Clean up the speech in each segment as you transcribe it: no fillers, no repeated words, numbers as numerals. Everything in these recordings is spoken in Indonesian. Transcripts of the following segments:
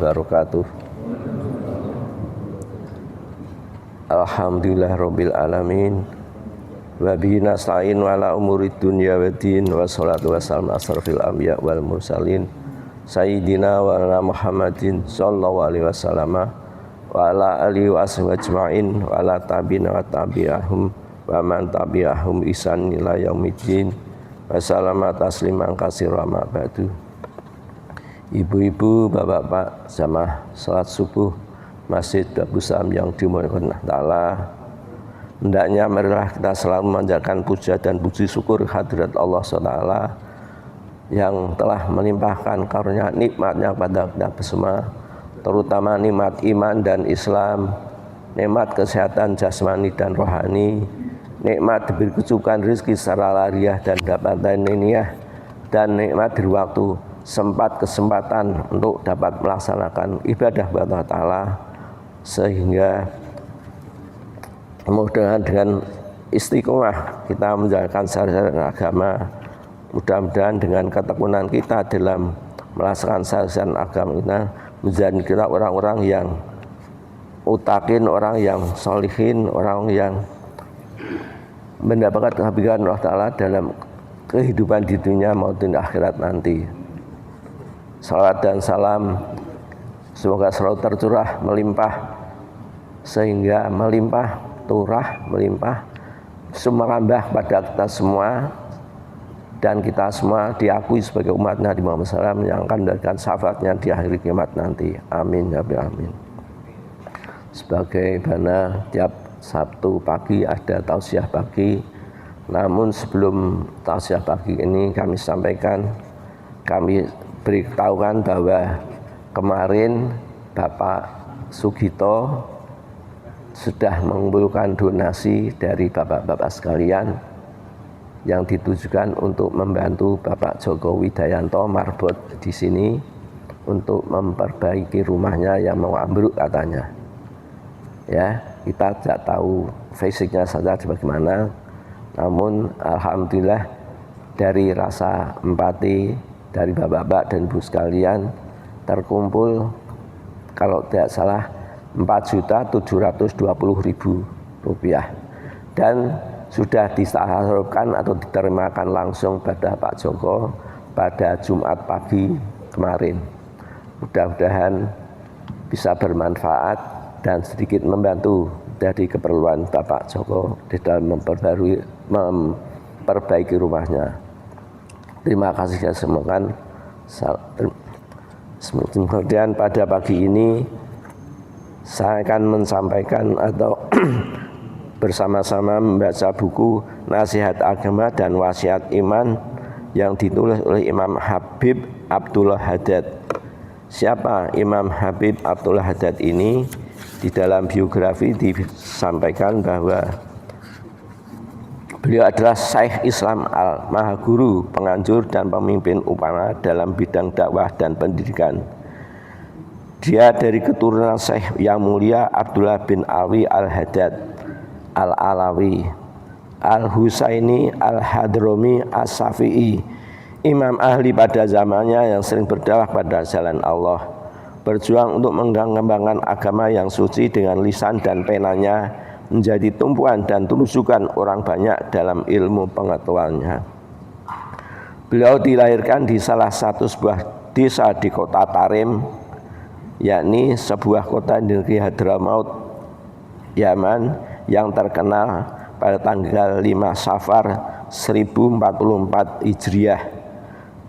wabarakatuh. Alhamdulillah rabbil alamin. Wa bihi nasta'in ala umurid dunya waddin. Wassalatu wassalamu asrofil anbiya wal mursalin Sayyidina wa ala Muhammadin sallallahu alaihi wasallam wa ala alihi wa ashabihi ajma'in wa ala tabi'in wa tabi'ahum wa man tabi'ahum ihsan ila yaumiddin. Wassalamu tasliman katsiran ma ba'du. Ibu-ibu, bapak-bapak, jamaah salat subuh Masjid Babus Salam yang dimuliakan Allah Ta'ala, hendaknya marilah kita selalu memanjatkan puja dan puji syukur hadirat Allah SWT yang telah melimpahkan karunia nikmatnya pada kita semua, terutama nikmat iman dan Islam, nikmat kesehatan jasmani dan rohani, nikmat diberi kecukupan rezeki secara lahiriah dan dapatan diniyah, dan nikmat di waktu sempat kesempatan untuk dapat melaksanakan ibadah kepada Allah Ta'ala, sehingga mudah-mudahan dengan istiqomah kita menjalankan syariat agama, mudah-mudahan dengan ketekunan kita dalam melaksanakan syariat agama kita, menjadi kita orang-orang yang utakin, orang yang solihin, orang yang mendapatkan kebaikan Allah Ta'ala dalam kehidupan di dunia maupun akhirat nanti. Salawat dan salam semoga selalu tercurah melimpah, sehingga melimpah, turah, melimpah, sumerambah pada kita semua, dan kita semua diakui sebagai umat Nabi Muhammad SAW yang akan mendapatkan syafaatnya di akhir kiamat nanti. Amin ya rabbal alamin. Sebagai mana tiap Sabtu pagi ada tausiah pagi, namun sebelum tausiah pagi ini kami sampaikan, kami beritahukan bahwa kemarin Bapak Sugito sudah mengumpulkan donasi dari bapak-bapak sekalian yang ditujukan untuk membantu Bapak Joko Widayanto marbot di sini untuk memperbaiki rumahnya yang mau ambruk katanya. Ya, kita tidak tahu fisiknya saja bagaimana, namun alhamdulillah dari rasa empati dari bapak-bapak dan ibu sekalian terkumpul kalau tidak salah 4.720.000 rupiah, dan sudah disalurkan atau diterimakan langsung pada Pak Joko pada Jumat pagi kemarin. Mudah-mudahan bisa bermanfaat dan sedikit membantu dari keperluan Bapak Joko di dalam memperbaiki rumahnya. Terima kasih ya semoga. Kemudian pada pagi ini saya akan menyampaikan atau bersama-sama membaca buku Nasihat Agama dan Wasiat Iman yang ditulis oleh Imam Habib Abdullah Haddad. Siapa Imam Habib Abdullah Haddad ini? Di dalam biografi disampaikan bahwa beliau adalah Syekh Islam Al-Mahaguru, penganjur dan pemimpin upama dalam bidang dakwah dan pendidikan. Dia dari keturunan Syekh yang mulia Abdullah bin Alwi Al-Haddad Al-Alawi Al-Husaini Al-Hadromi As-Safi'i, imam ahli pada zamannya yang sering berdakwah pada jalan Allah, berjuang untuk mengembangkan agama yang suci dengan lisan dan penanya, menjadi tumpuan dan rujukan orang banyak dalam ilmu pengetahuannya. Beliau dilahirkan di salah satu sebuah desa di kota Tarim, yakni sebuah kota di negeri Hadramaut, Yaman, yang terkenal pada tanggal 5 Safar 1044 Hijriah.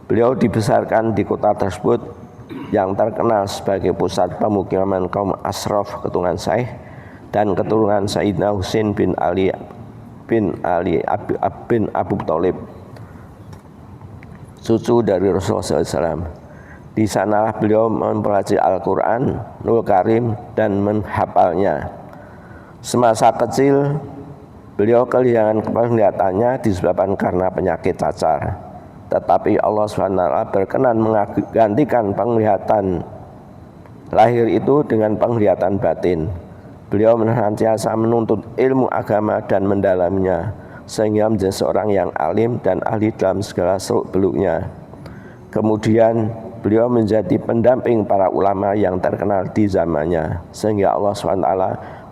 Beliau dibesarkan di kota tersebut yang terkenal sebagai pusat pemukiman kaum ashraf keturunan Syekh dan keturunan Sayyidina Husain bin Ali bin Abu Thalib, cucu dari Rasulullah SAW. Di sanalah beliau mempelajari Al-Quran, Nul Karim, dan menghafalnya. Semasa kecil, beliau kehilangan penglihatannya disebabkan karena penyakit cacar. Tetapi Allah SWT berkenan menggantikan penglihatan lahir itu dengan penglihatan batin. Beliau senantiasa menuntut ilmu agama dan mendalaminya, sehingga menjadi seorang yang alim dan ahli dalam segala seluk beluknya. Kemudian beliau menjadi pendamping para ulama yang terkenal di zamannya, sehingga Allah SWT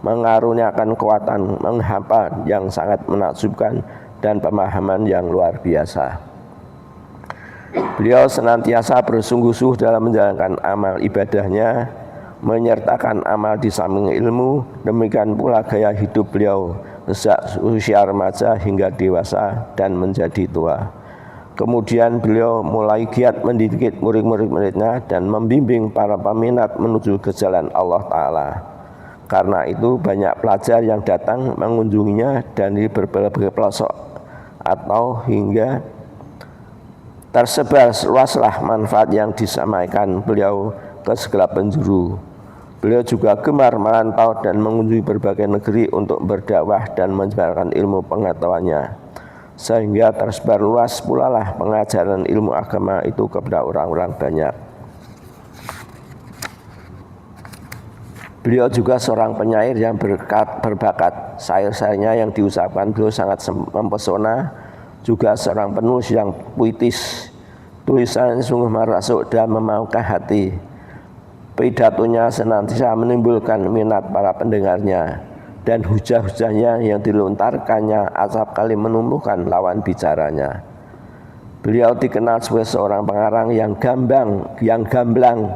mengaruniakan kekuatan menghafal yang sangat menakjubkan dan pemahaman yang luar biasa. Beliau senantiasa bersungguh-sungguh dalam menjalankan amal ibadahnya, menyertakan amal di samping ilmu. Demikian pula gaya hidup beliau sejak usia remaja hingga dewasa dan menjadi tua. Kemudian beliau mulai giat mendidik murid-muridnya dan membimbing para peminat menuju ke jalan Allah Ta'ala. Karena itu banyak pelajar yang datang mengunjunginya dari berbagai pelosok atau hingga tersebar luaslah manfaat yang disampaikan beliau ke segala penjuru. Beliau juga gemar merantau dan mengunjungi berbagai negeri untuk berdakwah dan menyebarkan ilmu pengetahuannya, sehingga tersebar luas pula lah pengajaran ilmu agama itu kepada orang-orang banyak. Beliau juga seorang penyair yang berbakat. Syair-syairnya yang diucapkan beliau sangat mempesona. Juga seorang penulis yang puitis. Tulisannya sungguh merasuk dan memaukan hati. Pidatonya senantiasa menimbulkan minat para pendengarnya, dan hujah-hujahnya yang dilontarkannya acap kali menumbuhkan lawan bicaranya. Beliau dikenal sebagai seorang pengarang yang gamblang,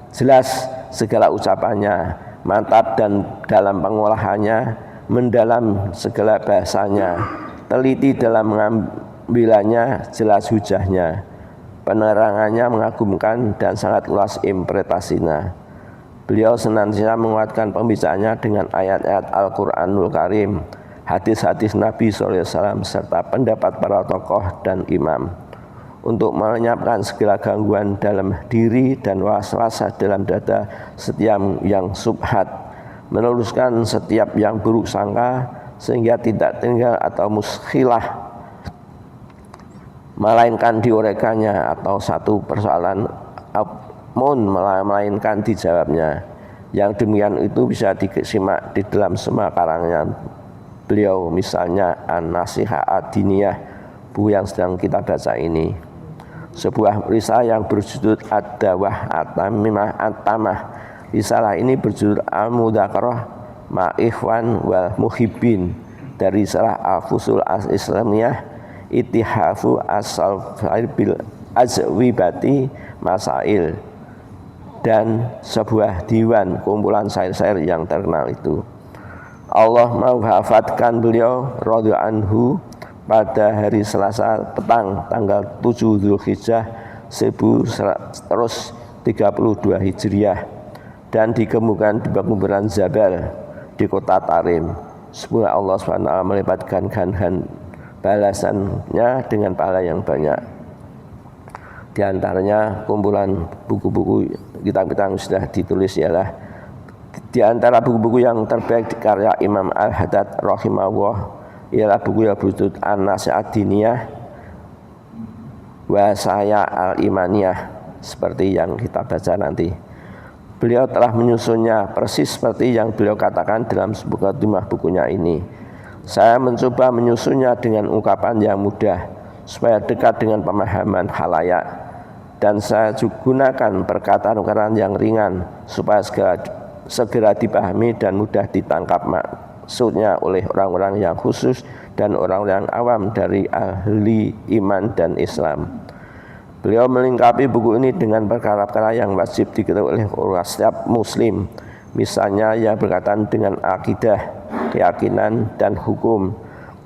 jelas segala ucapannya, mantap dan dalam pengolahannya, mendalam segala bahasanya, teliti dalam mengambilannya, jelas hujahnya. Penerangannya mengagumkan dan sangat luas interpretasinya. Beliau senantiasa menguatkan pembicaraannya dengan ayat-ayat Al-Quranul Karim, hadis-hadis Nabi SAW, serta pendapat para tokoh dan imam, untuk melenyapkan segala gangguan dalam diri dan was-was dalam dada setiap yang subhat, meluruskan setiap yang buruk sangka, sehingga tidak tinggal atau muskhilah, melainkan diuraikannya, atau satu persoalan melainkan dijawabnya. Yang demikian itu bisa disimak di dalam semua karangan beliau, misalnya An-Nasihah Ad-Diniyah, buku yang sedang kita baca ini. Sebuah risalah yang berjudul Ad-Dawah At-Tamimah At-Tamah. Risalah ini berjudul Al-Mudzakarah Ma'ikhwan wal Muhibbin, dari risalah Al-Fusul Al-Islamiyah Ittihafu As-Salfir bil Azwibati Masail, dan sebuah diwan kumpulan syair-syair yang terkenal itu. Allah mengwafatkan beliau radhiyallahu anhu pada hari Selasa petang tanggal 7 Zulhijjah 1132 Hijriah, dan dikemukakan di kuburan Zabal di kota Tarim. Semoga Allah SWT melipatkan ganhan balasannya dengan pahala yang banyak. Di antaranya kumpulan buku-buku kitab-kitab yang sudah ditulis ialah, di antara buku-buku yang terbaik di karya Imam Al-Haddad rahimahullah ialah buku yang berjudul An-Nasihah Ad-Diniyah wa Saya Al-Imaniyah, seperti yang kita baca nanti. Beliau telah menyusunnya persis seperti yang beliau katakan dalam sebuah mukadimah bukunya ini. Saya mencoba menyusunnya dengan ungkapan yang mudah supaya dekat dengan pemahaman khalayak, dan saya juga gunakan perkataan-perkataan yang ringan supaya segera dipahami dan mudah ditangkap maksudnya oleh orang-orang yang khusus dan orang-orang awam dari ahli iman dan Islam. Beliau melengkapi buku ini dengan perkara-perkara yang wajib diketahui oleh setiap muslim, misalnya yang berkaitan dengan akidah, keyakinan, dan hukum,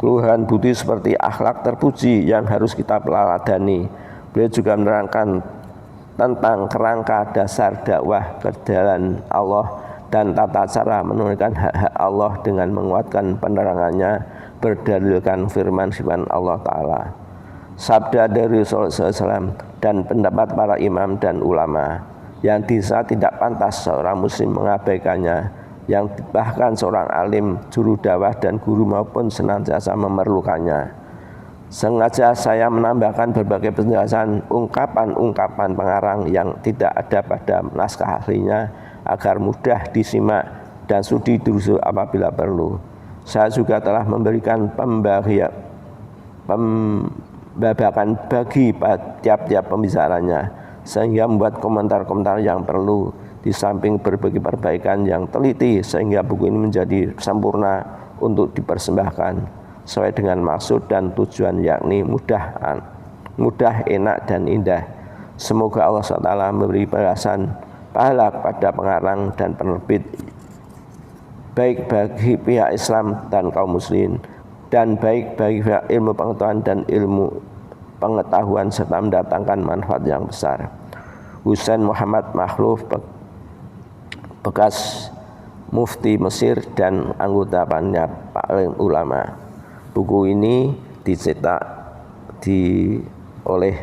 keluhan budi seperti akhlak terpuji yang harus kita teladani. Beliau juga menerangkan tentang kerangka dasar dakwah ke jalan Allah dan tata cara menunaikan hak-hak Allah dengan menguatkan penerangannya berdalilkan firman Allah Ta'ala, sabda dari Rasulullah SAW, dan pendapat para imam dan ulama yang dirasa tidak pantas seorang muslim mengabaikannya, yang bahkan seorang alim, juru dakwah dan guru maupun senantiasa memerlukannya. Sengaja saya menambahkan berbagai penjelasan ungkapan-ungkapan pengarang yang tidak ada pada naskah aslinya agar mudah disimak dan sudi dirujuk apabila perlu. Saya juga telah memberikan pembahakan bagi tiap-tiap pembicaranya sehingga membuat komentar-komentar yang perlu, di samping berbagai perbaikan yang teliti sehingga buku ini menjadi sempurna untuk dipersembahkan sesuai dengan maksud dan tujuan, yakni mudah, enak dan indah. Semoga Allah SWT memberi balasan pahala kepada pengarang dan penerbit, baik bagi pihak Islam dan kaum muslimin, dan baik bagi pihak ilmu pengetahuan dan ilmu pengetahuan, serta mendatangkan manfaat yang besar. Husain Muhammad Makhluf, bekas mufti Mesir dan anggota panitia paling ulama. Buku ini dicetak oleh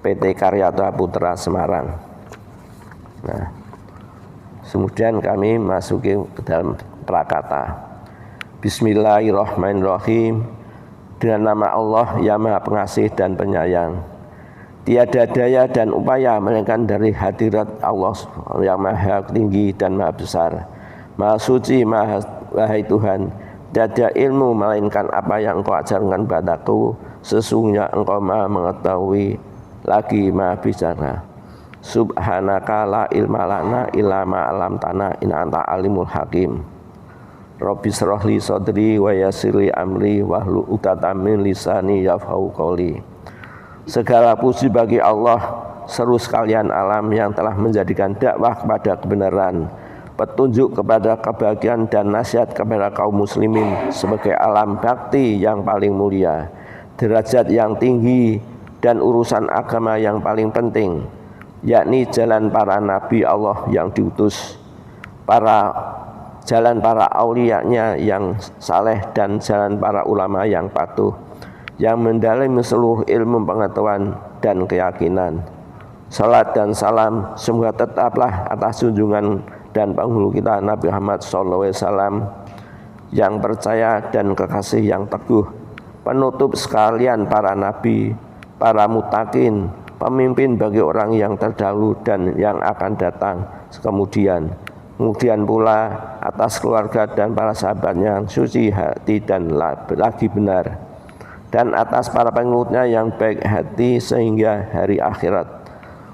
PT Karyata Putra Semarang. Nah, kemudian kami masuki ke dalam prakata. Bismillahirrahmanirrahim. Dengan nama Allah yang Maha Pengasih dan Penyayang. Tiada daya dan upaya melainkan dari hadirat Allah yang Maha Tinggi dan Maha Besar, Maha Suci, Maha Wahai Tuhan. Tiada ilmu melainkan apa yang Engkau ajarkan padaku. Sesungguhnya Engkau Maha mengetahui lagi Maha bicara. Subhanaka la ilma lana illa ma 'allamtana inna anta alimul hakim. Rabbi shrahli sadri wa yassirli amri wahlul 'uqdatam min lisani yafqahu qawli. Segala puji bagi Allah, seru sekalian alam, yang telah menjadikan dakwah kepada kebenaran, petunjuk kepada kebahagiaan dan nasihat kepada kaum muslimin sebagai alam bakti yang paling mulia, derajat yang tinggi dan urusan agama yang paling penting, yakni jalan para nabi Allah yang diutus, jalan para aulianya yang saleh, dan jalan para ulama yang patuh, yang mendalami seluruh ilmu pengetahuan dan keyakinan. Salat dan salam semoga tetaplah atas junjungan dan penghulu kita Nabi Muhammad SAW, yang percaya dan kekasih yang teguh, penutup sekalian para nabi, para mutakin, pemimpin bagi orang yang terdahulu dan yang akan datang kemudian pula atas keluarga dan para sahabatnya yang suci hati dan lagi benar, dan atas para pengikutnya yang baik hati sehingga hari akhirat.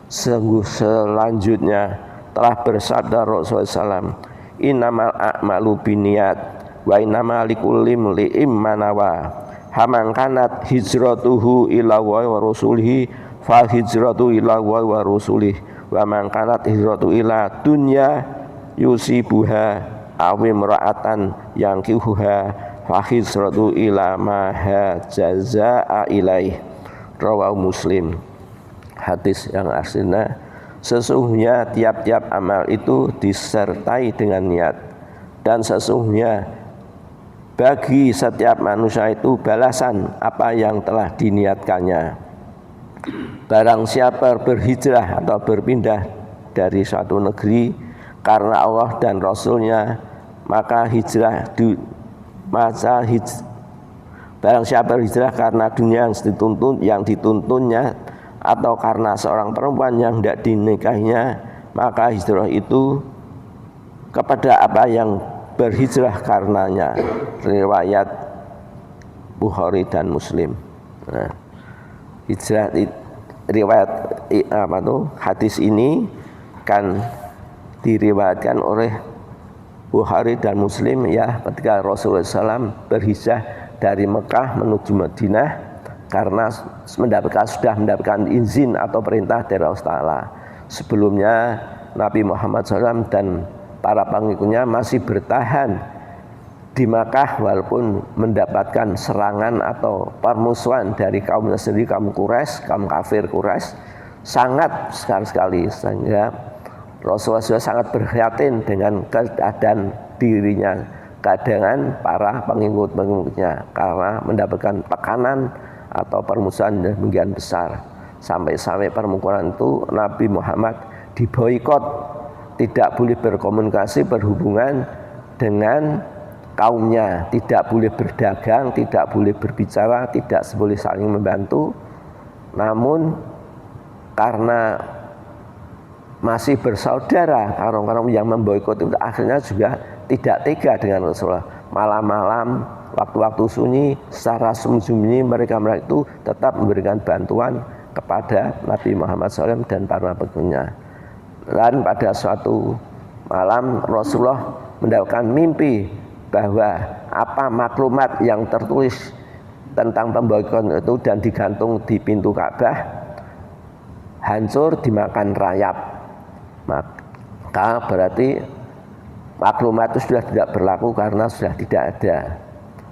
Sungguh selanjutnya telah bersabda Rasulullah SAW, innamal a'malu binniyat wa innamal likulli imri'in ma nawa. Haman kanat hijratuhu ila wa rasulihi fa hijratu ila wa rasulihi, wa man kanat hijratu ila dunya yusibuha awi imra'atan yankihuha fa hijratu ila ma hajazaa ilaih. Rawahu Muslim. Hadis yang aslinya, sesungguhnya tiap-tiap amal itu disertai dengan niat, dan sesungguhnya bagi setiap manusia itu balasan apa yang telah diniatkannya. Barang siapa berhijrah atau berpindah dari suatu negeri karena Allah dan Rasulnya, maka barang siapa berhijrah karena dunia yang dituntunnya, atau karena seorang perempuan yang tidak dinikahinya, maka hijrah itu kepada apa yang berhijrah karenanya. Riwayat Bukhari dan Muslim. Nah, hijrah riwayat hadis ini kan diriwayatkan oleh Bukhari dan Muslim, ya, ketika Rasulullah SAW berhijrah dari Mekah menuju Madinah karena sudah mendapatkan izin atau perintah dari Allah Ta'ala. Sebelumnya Nabi Muhammad SAW dan para pengikutnya masih bertahan di Makkah walaupun mendapatkan serangan atau permusuhan dari kaumnya sendiri, kaum Quraisy, kaum kafir Quraisy, sangat sekali, sehingga Rasulullah SAW sangat prihatin dengan keadaan dirinya, keadaan para pengikut-pengikutnya karena mendapatkan tekanan atau permusuhan yang demikian besar. Sampai permusuhan itu Nabi Muhammad diboikot, tidak boleh berkomunikasi, berhubungan dengan kaumnya, tidak boleh berdagang, tidak boleh berbicara, tidak boleh saling membantu. Namun karena masih bersaudara, orang-orang yang memboikot itu akhirnya juga tidak tega dengan Rasulullah. Malam-malam, waktu-waktu sunyi, secara sembunyi mereka itu tetap memberikan bantuan kepada Nabi Muhammad SAW dan para pengikutnya. Dan pada suatu malam Rasulullah mendapatkan mimpi bahwa apa maklumat yang tertulis tentang pemboikotan itu dan digantung di pintu Ka'bah hancur dimakan rayap. Maka berarti maklumat itu sudah tidak berlaku karena sudah tidak ada.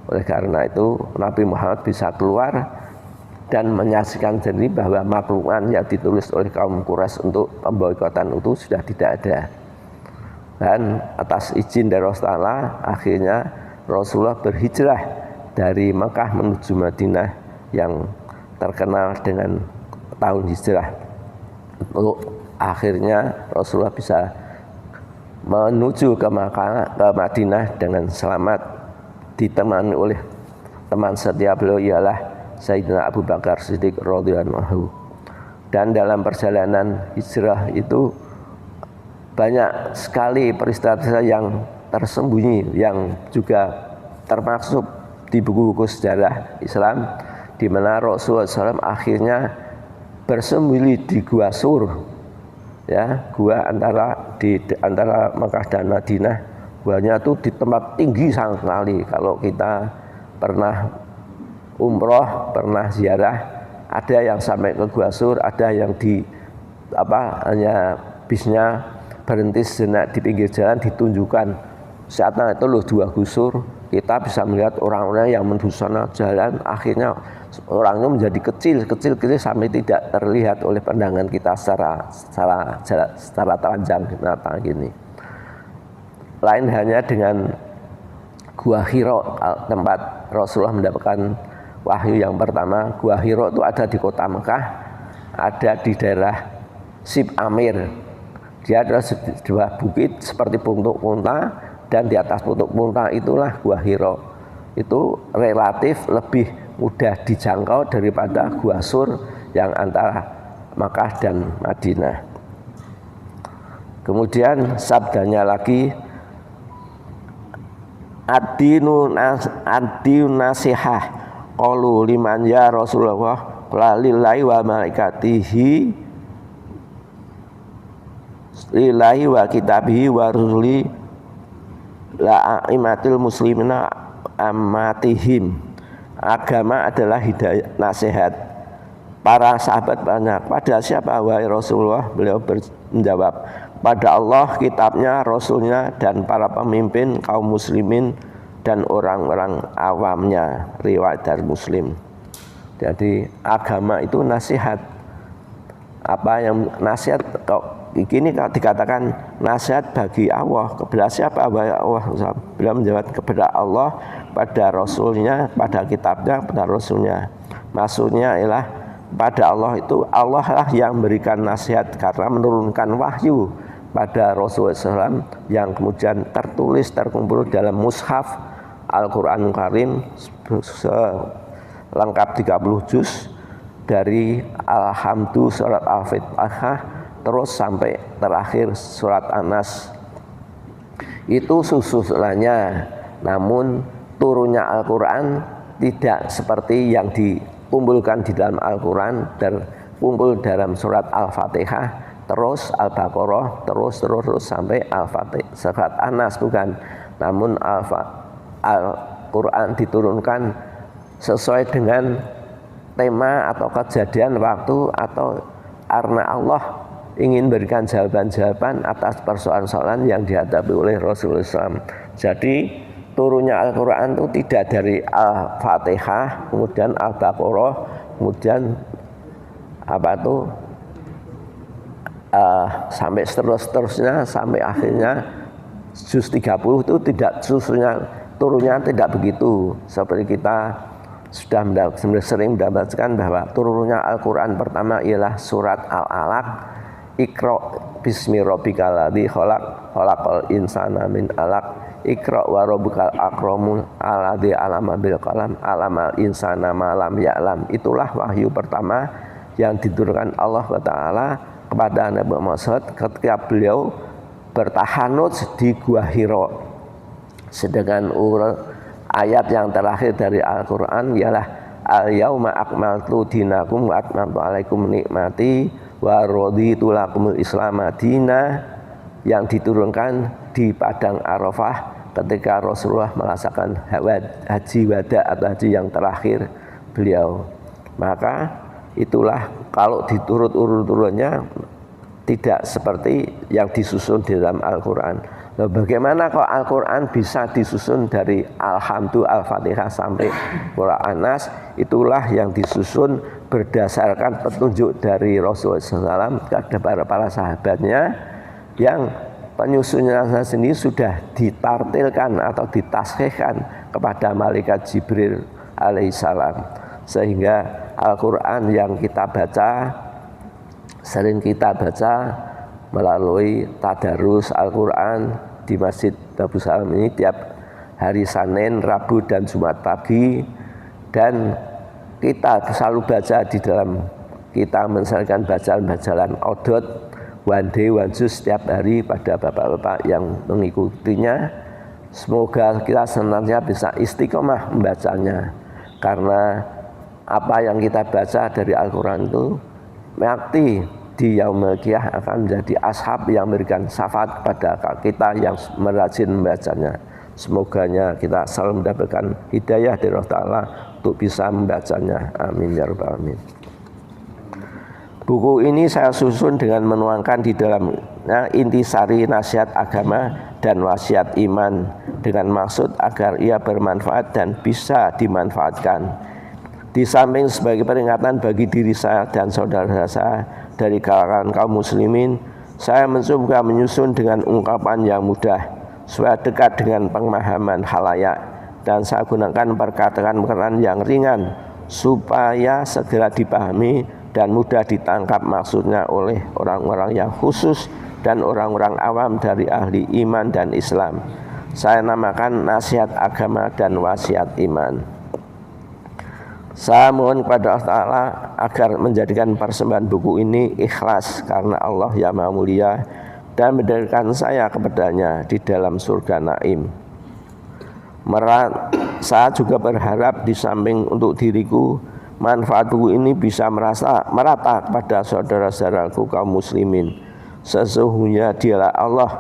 Oleh karena itu Nabi Muhammad bisa keluar dan menyaksikan sendiri bahwa maklumat yang ditulis oleh kaum Quraisy untuk pemboikotan itu sudah tidak ada. Dan atas izin dari Rasulullah akhirnya Rasulullah berhijrah dari Mekah menuju Madinah yang terkenal dengan tahun hijrah. Untuk akhirnya Rasulullah bisa menuju ke Madinah dengan selamat, ditemani oleh teman setia beliau ialah Sayyidina Abu Bakar Siddiq radhiyallahu anhu. Dan dalam perjalanan hijrah itu banyak sekali peristiwa yang tersembunyi yang juga termaksud di buku-buku sejarah Islam, di mana Rasulullah SAW akhirnya bersembunyi di Gua Sur, ya, gua antara Mekah dan Madinah. Guanya itu di tempat tinggi sangat sekali. Kalau kita pernah umroh, pernah ziarah, ada yang sampai ke Gua Sur, ada yang hanya bisnya berhenti sejenak di pinggir jalan, ditunjukkan saatnya itu loh 2 gusur. Kita bisa melihat orang-orang yang menuju sana jalan, akhirnya orangnya menjadi kecil sampai tidak terlihat oleh pandangan kita secara telanjang mata gini. Lain hanya dengan Gua Hiro, tempat Rasulullah mendapatkan wahyu yang pertama. Gua Hiro itu ada di kota Mekah, ada di daerah Sib Amir. Dia adalah sebuah bukit seperti puntuk unta, dan di atas puntuk unta itulah Gua Hiro. Itu relatif lebih mudah dijangkau daripada Gua Sur yang antara Makkah dan Madinah. Kemudian sabdanya lagi, ad-dinu nasihah qalu liman ya Rasulullah qala lillahi wa malaikatihi lillahi wa kitabihi wa rusuli la aimatil muslimina amatihim. Agama adalah hidayah, nasihat. Para sahabat banyak, pada siapa wahai Rasulullah? Beliau menjawab, pada Allah, kitabnya, Rasulnya, dan para pemimpin kaum muslimin dan orang-orang awamnya. Riwayat dari Muslim. Jadi agama itu nasihat. Apa yang nasihat? Ini dikatakan nasihat bagi Allah. Kepada siapa wahai Allah? Beliau menjawab, kepada Allah, pada Rasulnya, pada kitabnya, pada Rasulnya. Maksudnya ialah pada Allah itu, Allah lah yang memberikan nasihat karena menurunkan wahyu pada Rasulullah SAW yang kemudian terkumpul dalam mushaf Al-Quran Karim lengkap 30 juz dari Alhamdulillah, surat Al-Fatihah terus sampai terakhir surat An-Nas. Itu susunannya. Namun turunnya Al-Quran tidak seperti yang dikumpulkan di dalam Al-Quran, terkumpul dalam surat Al-Fatihah, terus Al-Baqarah, terus sampai Al-Fatihah, surat An-Nas, bukan. Namun Al-Quran diturunkan sesuai dengan tema atau kejadian waktu, atau karena Allah ingin berikan jawaban-jawaban atas persoalan-persoalan yang dihadapi oleh Rasulullah SAW. Jadi turunnya Al-Quran itu tidak dari Al-Fatihah, kemudian Al-Baqarah, kemudian sampai seterusnya sampai akhirnya juz 30 itu tidak, turunnya tidak begitu. Seperti kita sudah sering mendapatkan bahwa turunnya Al-Quran pertama ialah surat Al-Alaq, Iqra bismi rabbikal ladzi khalaq, khalaqal insana min alaq, Iqra wa rabbukal akramul alladzi 'allama bil qalam, 'allamal insana ma lam ya'lam. Itulah wahyu pertama yang diturunkan Allah Taala kepada Nabi Muhammad ketika beliau bertahanut di Gua Hiro. Sedangkan ayat yang terakhir dari Al-Quran ialah al-yauma akmaltu dinakum wa atmamtu alaikum nikmati wa raditu lakumul Islam madina, yang diturunkan di padang Arafah ketika Rasulullah melaksanakan haji wada atau haji yang terakhir beliau. Maka itulah kalau diturut urut-urutnya tidak seperti yang disusun di dalam Al-Quran. Bagaimana kalau Al-Quran bisa disusun dari Alhamdulillah Al-Fatihah sampai Quran Nas? Itulah yang disusun berdasarkan petunjuk dari Rasulullah SAW kepada para sahabatnya, yang penyusunnya sendiri sudah ditartilkan atau ditaskhihkan kepada malaikat Jibril alaihissalam, sehingga Al-Quran yang kita baca, sering kita baca melalui tadarus Al-Quran di Masjid Babus Salam ini tiap hari Senin, Rabu, dan Jumat pagi, dan kita selalu baca di dalam kita menyelesaikan bacaan-bacaan odot one day one juz setiap hari pada bapak-bapak yang mengikutinya. Semoga kita senantiasa bisa istiqomah membacanya, karena apa yang kita baca dari Al-Quran itu mati di yaumul qiyamah akan menjadi ashab yang memberikan syafaat kepada kita yang merajin membacanya. Semoganya kita selalu mendapatkan hidayah dari Allah Ta'ala untuk bisa membacanya. Amin ya rabbal alamin. Buku ini saya susun dengan menuangkan di dalamnya intisari nasihat agama dan wasiat iman, dengan maksud agar ia bermanfaat dan bisa dimanfaatkan. Di samping sebagai peringatan bagi diri saya dan saudara saya dari kalangan kaum muslimin, saya mencoba menyusun dengan ungkapan yang mudah, supaya dekat dengan pemahaman khalayak, dan saya gunakan perkataan-perkataan yang ringan supaya segera dipahami dan mudah ditangkap maksudnya oleh orang-orang yang khusus dan orang-orang awam dari ahli iman dan Islam. Saya namakan nasihat agama dan wasiat iman. Saya mohon kepada Allah Ta'ala agar menjadikan persembahan buku ini ikhlas karena Allah yang Maha Mulia, dan mendekatkan saya kepadanya di dalam surga naim. Saya juga berharap di samping untuk diriku, manfaat buku ini bisa merata kepada saudara-saudaraku kaum muslimin. Sesungguhnya dialah Allah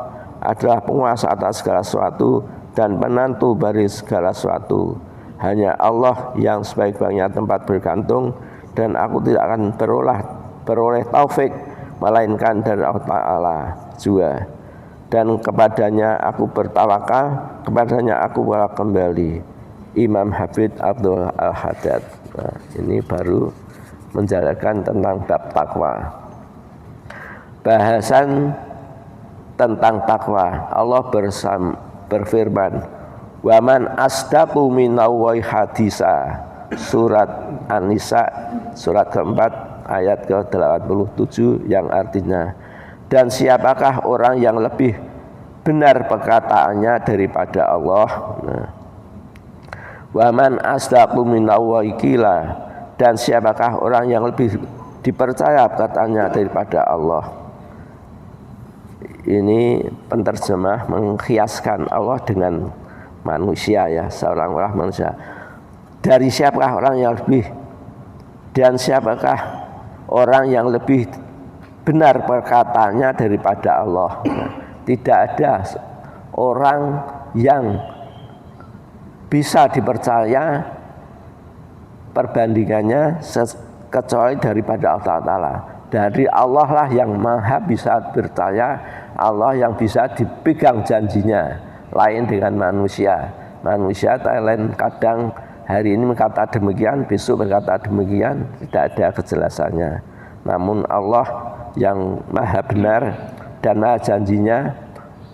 adalah penguasa atas segala sesuatu dan penentu dari segala sesuatu. Hanya Allah yang sebaik-baiknya tempat bergantung, dan aku tidak akan beroleh taufik melainkan dari Allah Ta'ala juga. Dan kepadanya aku bertawakal, kepadanya aku kembali. Imam Hafidz Abdul Al-Haddad. Nah, ini baru menjelaskan tentang bab takwa. Bahasan tentang takwa. Allah berfirman, "Waman asdaqu minallahi hadisa." Surat An-Nisa surat keempat ayat ke-87, yang artinya, dan siapakah orang yang lebih benar perkataannya daripada Allah. Nah, waman asdaqu minallahi qila, dan siapakah orang yang lebih dipercaya perkataannya daripada Allah. Ini penterjemah menghiaskan Allah dengan manusia, ya, seorang manusia. Dari siapakah orang yang lebih, dan siapakah orang yang lebih benar perkataannya daripada Allah. Nah, tidak ada orang yang bisa dipercaya perbandingannya kecuali daripada Allah Ta'ala. Dari Allah lah yang maha bisa percaya, Allah yang bisa dipegang janjinya. Lain dengan manusia. Manusia lain kadang hari ini berkata demikian, besok berkata demikian, tidak ada kejelasannya. Namun Allah yang maha benar dan maha janjinya,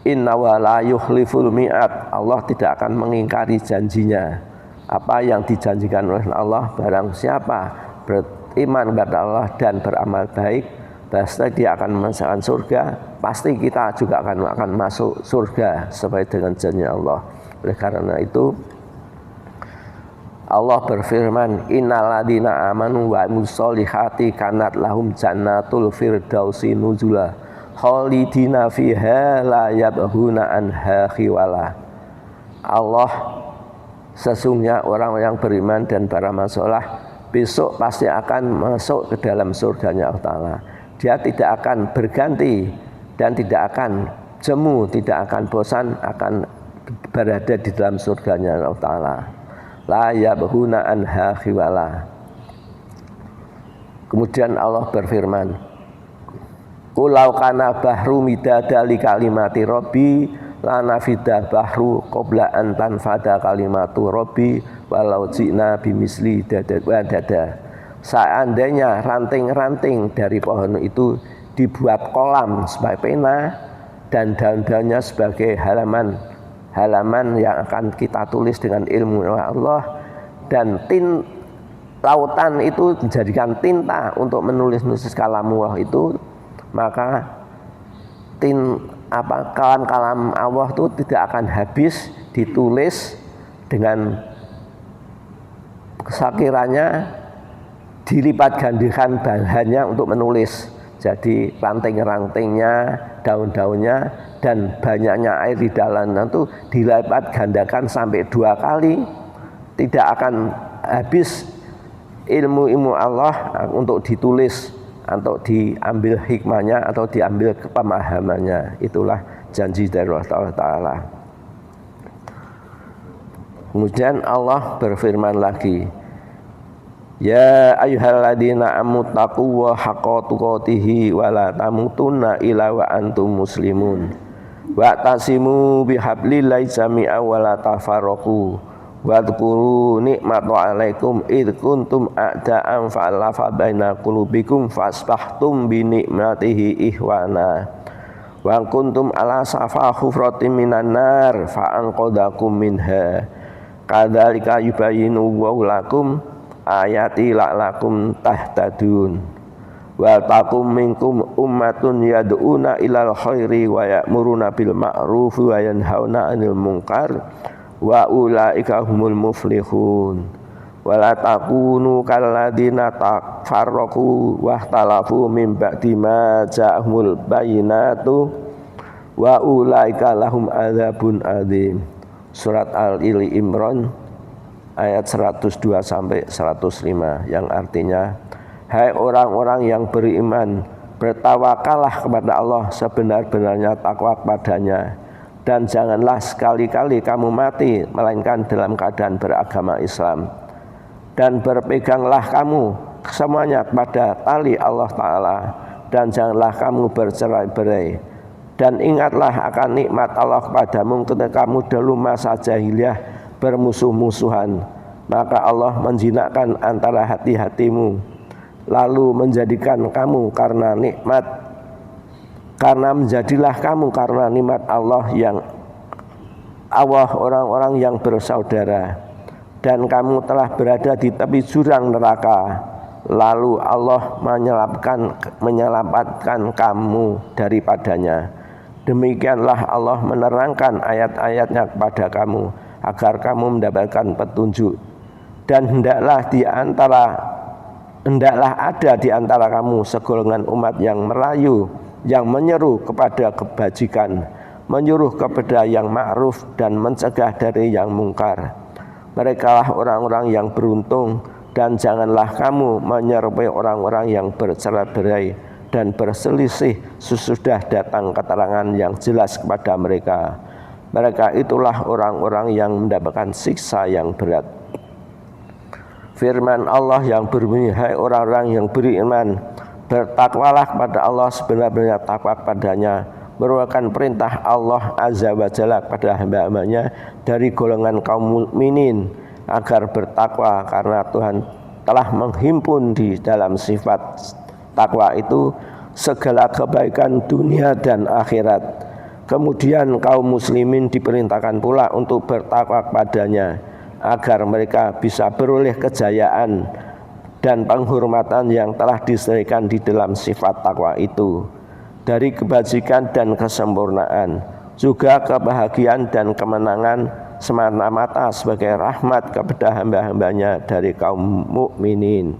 inna wa la yukhliful mi'ad, Allah tidak akan mengingkari janjinya. Apa yang dijanjikan oleh Allah, barang siapa beriman kepada Allah dan beramal baik, pasti dia akan masukkan surga. Pasti kita juga akan masuk surga sesuai dengan janji Allah. Oleh karena itu Allah berfirman, innalladzina amanu wa amilus-solihati kanat lahum jannatul firdausi nuzula khalidina fiha la yabghuna anha khiwala. Allah, sesungguhnya orang yang beriman dan beramal saleh besok pasti akan masuk ke dalam surganya Allah Ta'ala. Dia tidak akan berganti dan tidak akan jemu, tidak akan bosan, akan berada di dalam surganya Allah Ta'ala. La yabghuna anha khiwala. Kemudian Allah berfirman, Qulau kana bahru midada li kalimati rabbi lanafida bahru qabla an tanfada kalimatu rabbi walau ji'na bimisli dada. Seandainya ranting-ranting dari pohon itu dibuat kolam sebagai pena dan daun-daunnya sebagai halaman yang akan kita tulis dengan ilmu Allah, dan lautan itu dijadikan tinta untuk menulis kalamullah itu, maka kalam Allah itu tidak akan habis ditulis dengan sekiranya dilipat gandakan bahannya untuk menulis. Jadi ranting-rantingnya, daun-daunnya, dan banyaknya air di dalamnya itu dilipat gandakan sampai 2 kali, tidak akan habis ilmu Allah untuk ditulis, untuk diambil hikmahnya atau diambil pemahamannya. Itulah janji dari Allah Ta'ala. Kemudian Allah berfirman lagi, Ya ayyuhalladzina amanu taqullaha haqqa tuqatih wa la tamutunna illa wa antum muslimun wa'tasimu bihablillahi jami'an wa la tafarraqu wadhkuru ni'mata 'alaikum id kuntum a'da'an fa'alafa baina qulubikum fasbahtum bi ni'matihi ihwana wa kuntum ala safa hufratin minan nar fa'anqadakum minha kadzalika yubayyinu Allahu lakum ayati la'lakum tahtadun wa taqum minkum ummatun yad'una ilal khairi wa ya'muruna bil ma'ruf wa yanhauna 'anil munkar wa ulaika humul muflihun wa la takunu kalladzina tafarraqu wa ikhtalafu min ba'di ma ja'ahumul bayyinatu wa ulaika lahum adzabun adzim. Surat Al-Imran ayat 102 sampai 105, yang artinya, hai orang-orang yang beriman, bertawakallah kepada Allah sebenar-benarnya takwa kepadanya, dan janganlah sekali-kali kamu mati melainkan dalam keadaan beragama Islam, dan berpeganglah kamu semuanya kepada tali Allah Ta'ala, dan janganlah kamu bercerai-berai, dan ingatlah akan nikmat Allah kepadamu ketika kamu dulu masa jahiliyah bermusuh-musuhan, maka Allah menjinakkan antara hati-hatimu, lalu menjadikan kamu karena menjadilah kamu karena nikmat Allah orang-orang yang bersaudara, dan kamu telah berada di tepi jurang neraka, lalu Allah menyelamatkan kamu daripadanya. Demikianlah Allah menerangkan ayat-ayatnya kepada kamu agar kamu mendapatkan petunjuk, dan hendaklah ada di antara kamu segolongan umat yang merayu, yang menyeru kepada kebajikan, menyuruh kepada yang ma'ruf, dan mencegah dari yang mungkar. Merekalah orang-orang yang beruntung, dan janganlah kamu menyerupai orang-orang yang bercerai-berai dan berselisih sesudah datang keterangan yang jelas kepada mereka. Mereka itulah orang-orang yang mendapatkan siksa yang berat. Firman Allah yang berbunyi, hai orang-orang yang beriman, bertakwalah kepada Allah sebenar-benarnya takwa kepadanya, merupakan perintah Allah Azza wa Jalla kepada hamba-hambanya dari golongan kaum mukminin agar bertakwa, karena Tuhan telah menghimpun di dalam sifat takwa itu segala kebaikan dunia dan akhirat. Kemudian kaum muslimin diperintahkan pula untuk bertakwa kepadanya agar mereka bisa beroleh kejayaan dan penghormatan yang telah disediakan di dalam sifat takwa itu, dari kebajikan dan kesempurnaan, juga kebahagiaan dan kemenangan semata-mata sebagai rahmat kepada hamba-hambanya dari kaum mukminin.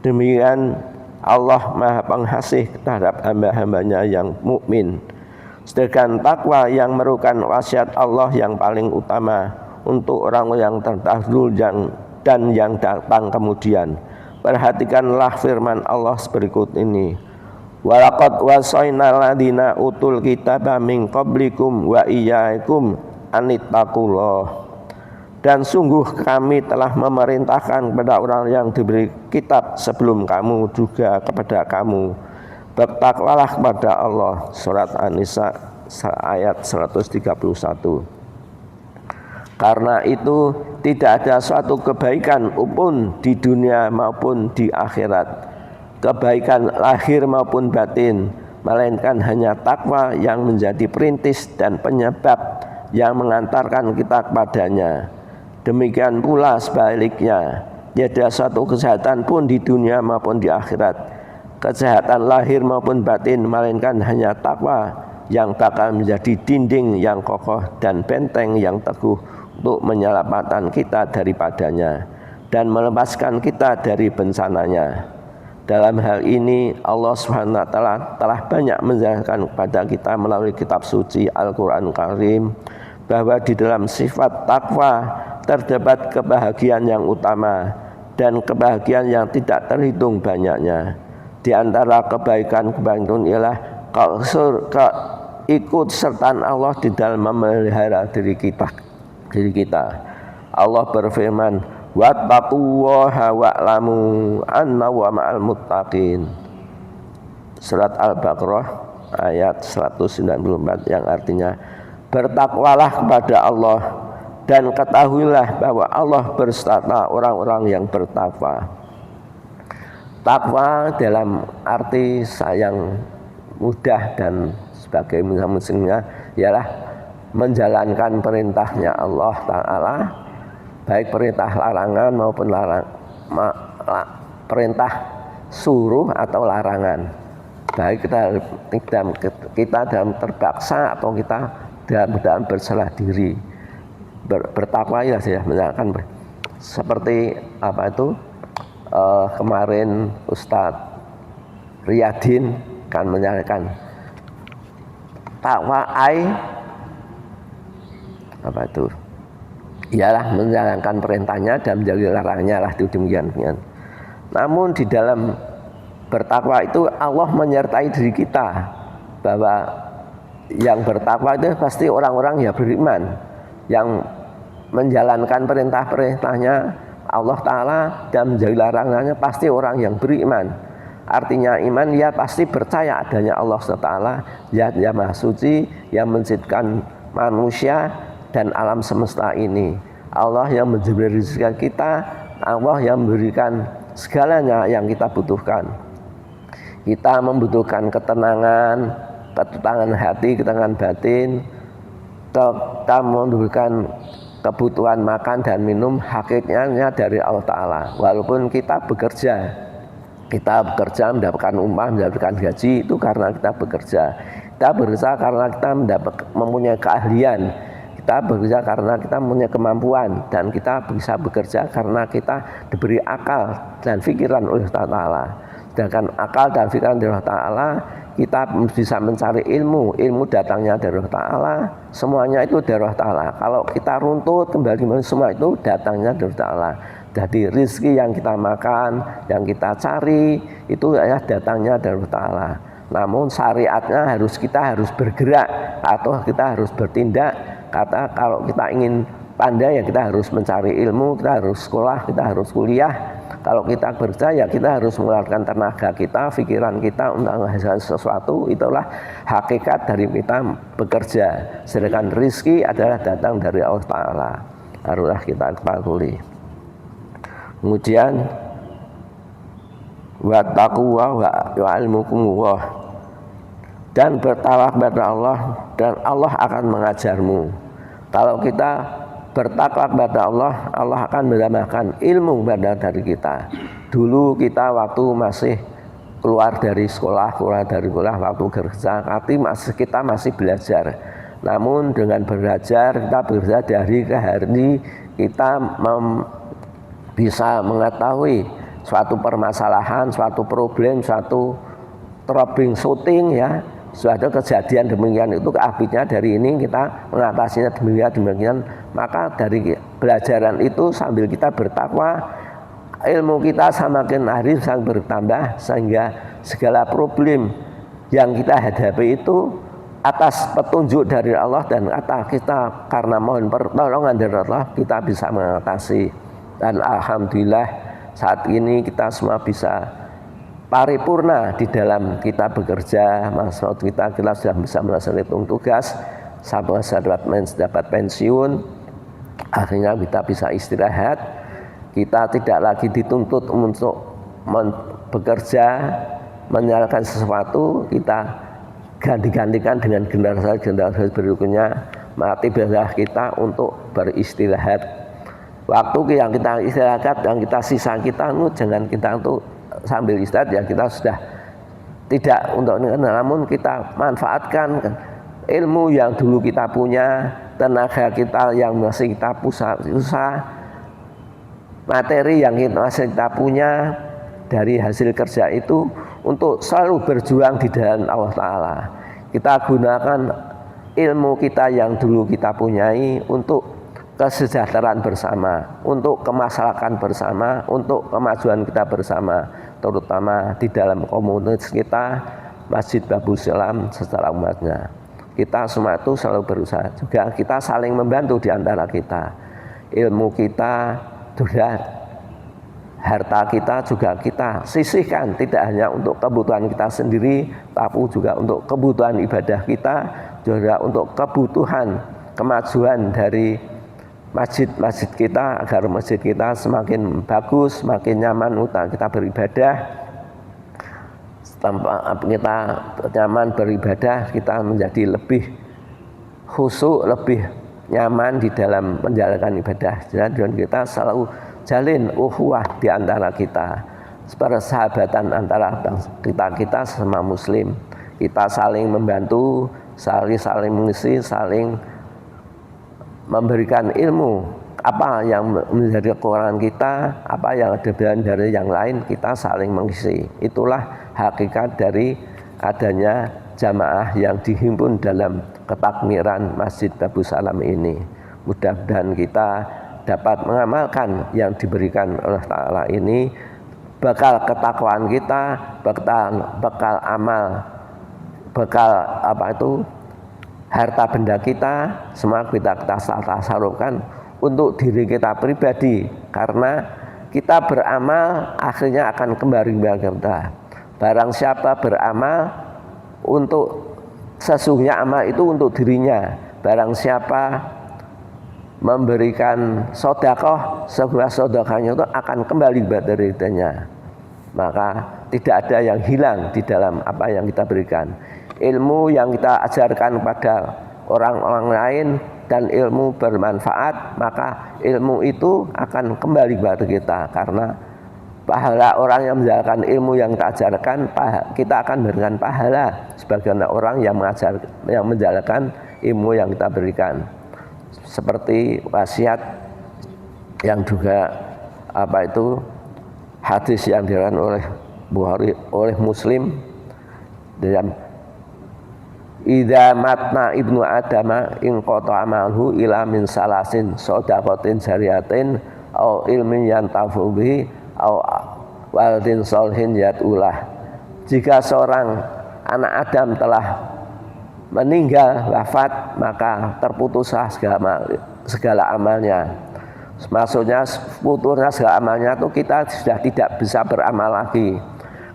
Demikian Allah Maha Pengasih terhadap hamba-hambanya yang mukmin. Sedangkan takwa yang merupakan wasiat Allah yang paling utama untuk orang yang terdahulu dan yang datang kemudian. Perhatikanlah firman Allah berikut ini. Walaqad wasainal ladina utul kitaba min qablikum wa iyyakum anittaqullah. Dan sungguh kami telah memerintahkan kepada orang yang diberi kitab sebelum kamu juga kepada kamu, bertakwalah kepada Allah. Surat An-Nisa ayat 131. Karena itu tidak ada suatu kebaikan pun di dunia maupun di akhirat, kebaikan lahir maupun batin, melainkan hanya takwa yang menjadi perintis dan penyebab yang mengantarkan kita kepadanya. Demikian pula sebaliknya, tiada suatu kesehatan pun di dunia maupun di akhirat, kesehatan lahir maupun batin, melainkan hanya takwa yang bakal menjadi dinding yang kokoh dan benteng yang teguh untuk menyelamatkan kita daripadanya dan melepaskan kita dari bencananya. Dalam hal ini Allah SWT telah banyak menjelaskan kepada kita melalui kitab suci Al-Quran Karim bahwa di dalam sifat takwa terdapat kebahagiaan yang utama dan kebahagiaan yang tidak terhitung banyaknya. Di antara kebaikan-kebaikan ialah ikut sertaan Allah di dalam memelihara diri kita. Allah berfirman, wattaqullaha wa'lamu anna wa ma'al muttaqin. Surat Al-Baqarah ayat 194 yang artinya, bertakwalah kepada Allah dan ketahuilah bahwa Allah berserta orang-orang yang bertakwa. Takwa dalam arti sayang mudah dan sebagai muslimnya ialah menjalankan perintahnya Allah Ta'ala, baik perintah larangan maupun perintah suruh atau larangan, baik kita dalam terpaksa atau kita dalam bersalah diri. Bertakwa ya saya menjalankan seperti apa itu kemarin Ustadz Riyadin kan menyampaikan takwa apa itu ialah menjalankan perintahnya dan menjauhi larangannya lah, itu demikian. Namun di dalam bertakwa itu Allah menyertai diri kita, bahwa yang bertakwa itu pasti orang-orang yang beriman, yang menjalankan perintah-perintahnya Allah Ta'ala dan menjauhi larangannya pasti orang yang beriman. Artinya iman ya pasti percaya adanya Allah Ta'ala, ya Maha Suci yang menciptakan manusia dan alam semesta ini. Allah yang memberi rezeki kita, Allah yang memberikan segalanya yang kita butuhkan. Kita membutuhkan ketenangan hati, ketenangan batin. Kita membutuhkan kebutuhan makan dan minum, hakikatnya dari Allah Ta'ala. Walaupun kita bekerja mendapatkan upah, mendapatkan gaji, itu karena kita bekerja. Kita bekerja karena kita mempunyai keahlian. Kita bekerja karena kita mempunyai kemampuan, dan kita bisa bekerja karena kita diberi akal dan pikiran oleh Allah Ta'ala. Sedangkan akal dan pikiran dari Allah Ta'ala, kita bisa mencari ilmu datangnya dari Allah Ta'ala, semuanya itu dari Allah Ta'ala. Kalau kita runtut kembali, semua itu datangnya dari Allah Ta'ala. Jadi rezeki yang kita makan, yang kita cari, itu ya datangnya dari Allah Ta'ala. Namun syariatnya kita harus bergerak atau kita harus bertindak. Kalau kita ingin pandai ya kita harus mencari ilmu, kita harus sekolah, kita harus kuliah. Kalau kita bekerja ya kita harus mengeluarkan tenaga kita, pikiran kita untuk menghasilkan sesuatu. Itulah hakikat dari kita bekerja. Sedangkan rezeki adalah datang dari Allah Ta'ala. Haruslah kita ketahui. Kemudian wattaqwa wa ilmukumullah, dan bertakwa kepada Allah dan Allah akan mengajarmu. Kalau kita bertakwa kepada Allah, Allah akan menambahkan ilmu dari kita. Dulu kita waktu masih keluar dari sekolah, waktu kerja, kita masih belajar. Namun dengan belajar, kita belajar dari ke hari, kita bisa mengetahui suatu permasalahan, suatu problem, suatu troubleshooting ya, suatu kejadian demikian itu keabitnya dari ini kita mengatasinya demikian. Maka dari pelajaran itu sambil kita bertakwa, ilmu kita semakin hari semakin bertambah, sehingga segala problem yang kita hadapi itu atas petunjuk dari Allah dan kata kita karena mohon pertolongan dari Allah kita bisa mengatasi. Dan alhamdulillah saat ini kita semua bisa paripurna di dalam kita bekerja. Maksud kita sudah bisa melaksanakan tugas sampai dapat pensiun, akhirnya kita bisa istirahat. Kita tidak lagi dituntut untuk bekerja menyalahkan sesuatu, kita ganti-gantikan dengan generasi berikutnya. Mati belah kita untuk beristirahat. Waktu yang kita istirahat, yang kita sisa kita, jangan kita untuk sambil istirahat ya kita sudah tidak untuk, namun kita manfaatkan ilmu yang dulu kita punya, tenaga kita yang masih kita usaha, materi yang masih kita punya dari hasil kerja itu untuk selalu berjuang di jalan Allah Ta'ala. Kita gunakan ilmu kita yang dulu kita punyai untuk kesejahteraan bersama, untuk kemaslahatan bersama, untuk kemajuan kita bersama, terutama di dalam komunitas kita, Masjid Babul Salam secara umatnya. Kita semua itu selalu berusaha juga, kita saling membantu di antara kita. Ilmu kita juga, harta kita juga kita sisihkan, tidak hanya untuk kebutuhan kita sendiri, tapi juga untuk kebutuhan ibadah kita, juga untuk kebutuhan kemajuan dari masjid-masjid kita, agar masjid kita semakin bagus, semakin nyaman untuk kita beribadah. Tanpa kita nyaman beribadah, kita menjadi lebih khusyuk, lebih nyaman di dalam menjalankan ibadah. Dan kita selalu jalin ukhuwah di antara kita, persahabatan antara kita sama muslim. Kita saling membantu, saling mengisi, saling memberikan ilmu. Apa yang menjadi kekurangan kita, apa yang ada dari yang lain, kita saling mengisi. Itulah hakikat dari adanya jamaah yang dihimpun dalam ketakmiran Masjid Babul Salam ini. Mudah-mudahan kita dapat mengamalkan yang diberikan oleh Ta'ala ini, bekal ketakwaan kita, bekal amal, bekal harta benda kita, semua kita tasarrufkan untuk diri kita pribadi, karena kita beramal akhirnya akan kembali kepada kita. Barang siapa beramal untuk sesungguhnya amal itu untuk dirinya, barang siapa memberikan sedekah, sebuah sedekahnya itu akan kembali kepada dirinya. Maka tidak ada yang hilang di dalam apa yang kita berikan. Ilmu yang kita ajarkan kepada orang-orang lain dan ilmu bermanfaat, maka ilmu itu akan kembali kepada kita, karena pahala orang yang menjalankan ilmu yang kita ajarkan, kita akan memberikan pahala sebagaimana orang yang menjalankan ilmu yang kita berikan. Seperti wasiat yang juga hadis yang diriwayatkan oleh Bukhari, oleh Muslim, dalam idza matna ibnu adama in qata amalhu ila min salasin shadaqatin jariyatin au ilmin yantafu bihi au waladin sholihin yad'ulah. Jika seorang anak Adam telah meninggal, wafat, maka terputuslah segala amalnya. Maksudnya putusnya segala amalnya itu kita sudah tidak bisa beramal lagi.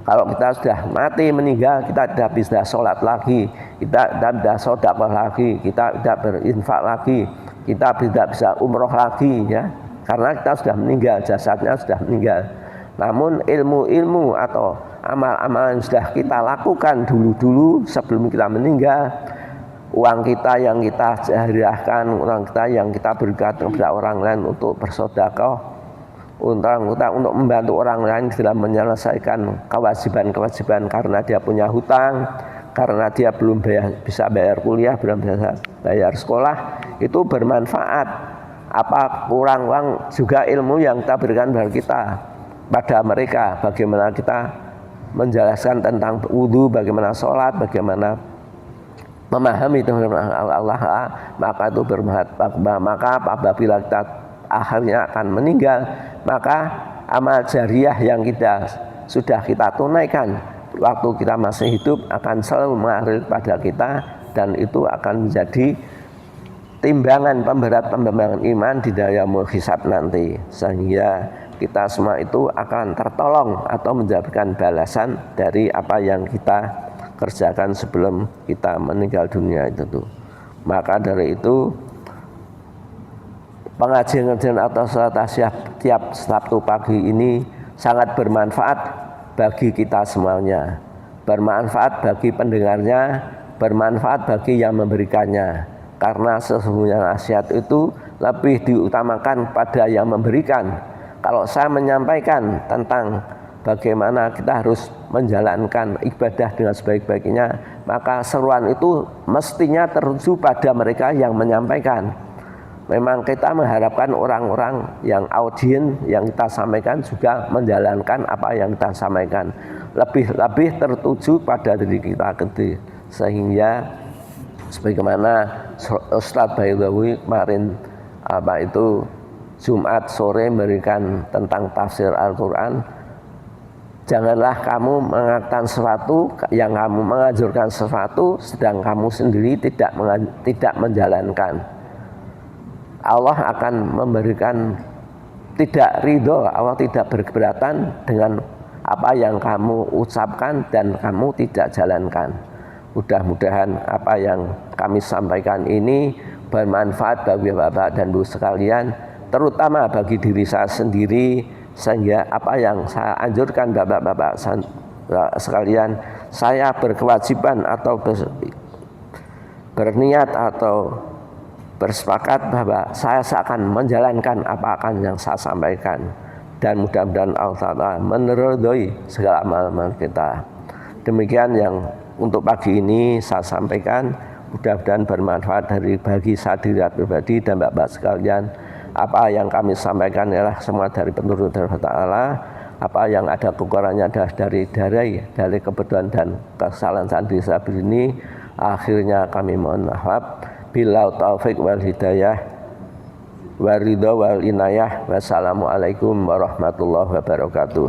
Kalau kita sudah mati meninggal, kita tidak bisa sholat lagi, kita tidak bisa sedekah lagi, kita tidak berinfak lagi, kita tidak bisa umroh lagi, ya, karena kita sudah meninggal, jasadnya sudah meninggal. Namun ilmu-ilmu atau amal-amal yang sudah kita lakukan dulu-dulu sebelum kita meninggal, uang kita yang kita jariahkan, uang kita yang kita berikan kepada orang lain untuk bersedekah, untuk membantu orang lain dalam menyelesaikan kewajiban-kewajiban karena dia punya hutang, karena dia belum bisa bayar kuliah, belum bisa bayar sekolah, itu bermanfaat. Apa kurang uang juga ilmu yang kita berikan pada mereka, bagaimana kita menjelaskan tentang wudu, bagaimana sholat, bagaimana memahami Allah, maka itu bermanfaat. Maka apabila kita akhirnya akan meninggal, maka amal jariah yang sudah kita tunaikan waktu kita masih hidup akan selalu mengalir pada kita, dan itu akan menjadi timbangan pemberat iman di yaumul hisab nanti, sehingga kita semua itu akan tertolong atau mendapatkan balasan dari apa yang kita kerjakan sebelum kita meninggal dunia itu tuh. Maka dari itu pengajian atau salat tiap Sabtu pagi ini sangat bermanfaat bagi kita semuanya, bermanfaat bagi pendengarnya, bermanfaat bagi yang memberikannya, karena sesungguhnya nasihat itu lebih diutamakan pada yang memberikan. Kalau saya menyampaikan tentang bagaimana kita harus menjalankan ibadah dengan sebaik-baiknya, maka seruan itu mestinya tertuju pada mereka yang menyampaikan. Memang kita mengharapkan orang-orang yang audien yang kita sampaikan juga menjalankan apa yang kita sampaikan, lebih tertuju pada diri kita sendiri, sehingga sebagaimana Ustadz Baydawi kemarin Jumat sore memberikan tentang tafsir Al-Quran, janganlah kamu mengatakan sesuatu yang kamu menganjurkan sesuatu sedang kamu sendiri tidak menjalankan. Allah akan memberikan tidak ridho, Allah tidak berkeberatan dengan apa yang kamu ucapkan dan kamu tidak jalankan. Mudah-mudahan apa yang kami sampaikan ini bermanfaat bagi Bapak dan Ibu sekalian, terutama bagi diri saya sendiri, sehingga apa yang saya anjurkan Bapak-Bapak sekalian, saya berkewajiban atau berniat atau bersepakat bahwa saya akan menjalankan apa yang saya sampaikan, dan mudah-mudahan Allah Ta'ala menerodoi segala amal kita. Demikian yang untuk pagi ini saya sampaikan, mudah-mudahan bermanfaat bagi saya pribadi dan Bapak sekalian. Apa yang kami sampaikan adalah semua dari petunjuk dari Allah Ta'ala. Apa yang ada kekurangannya adalah dari kebetulan dan kesalahan saya ini. Akhirnya kami mohon maaf. Billahu taufiq wal hidayah waridho wal inayah. Wassalamualaikum warahmatullahi wabarakatuh.